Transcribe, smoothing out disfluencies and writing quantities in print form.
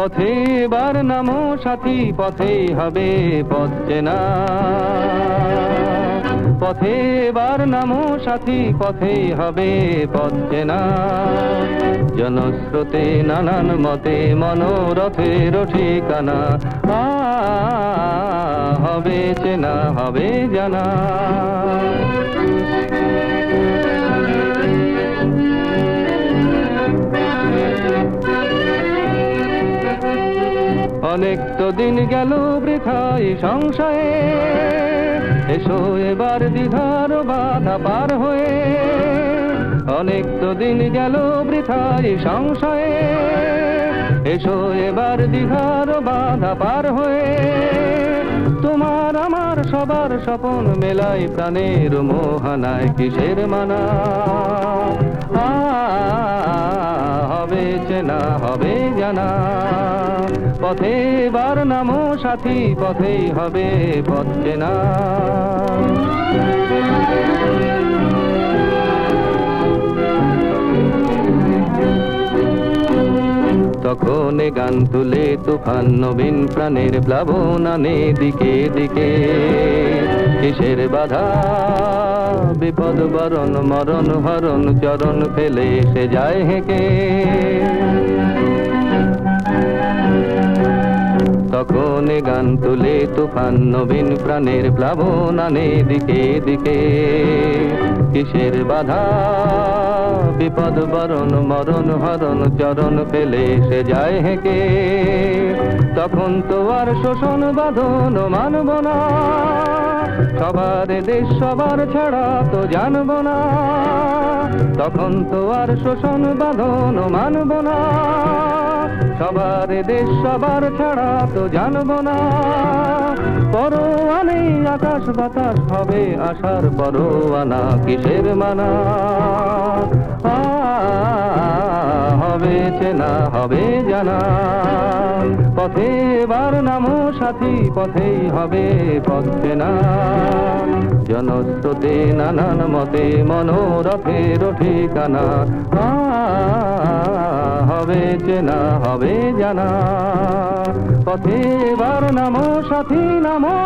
পথে এবার নামো সাথী, পথেই হবে পথ চেনা। পথে এবার নামো সাথী, পথেই হবে পথ চেনা। জনস্রোতে নানান মতে মনোরথের ঠিকানা, হবে চেনা হবে জানা। অনেক তো দিন গেল বৃথায় সংশয়ে, এসো এবার দ্বিধার বাধা পার হয়ে। অনেক তো দিন গেল বৃথায় সংশয়ে, এসো এবার দ্বিধার বাধা পার হয়ে। তোমার আমার সবার স্বপন মেলাই প্রাণের মোহনায় কিসের মানা। হবে চেনা হবে জানা। পথে এবার নামো সাথী, পথেই হবে পথ চেনা। তখন গান তুলে তুফান নবীন প্রাণের প্লাবন আনে দিকে দিকে। কিসের বাধা বিপদ বরণ মরণ হরণ চরণ ফেলে সে যায় হেঁকে। তখন গান তুলে তুফান নবীন প্রাণের প্লাবন আনে দিকে দিকে। কিসের বাধা বিপদ বরণ মরণ হরণ চরণ ফেলে সে যায় হেঁকে। তখন তো আর শোষণ বাঁধন মানব না, সবার দেশ সবার ছাড়া তো জানব না। তখন তো আর শোষণ বাঁধন মানব না, সবার দেশ সবার ছাড়া তো জানব না। পরোয়া নেই আকাশ বাতাস হবে আশার পরোয়ানা, কিসের মানা। হবে চেনা হবে জানা। পথে এবার নামো সাথী, পথেই হবে পথ চেনা। জনস্রোতে নানান মতে মনোরথের ঠিকানা, হবে চেনা হবে জানা। পথে এবার নামো সাথী নামো।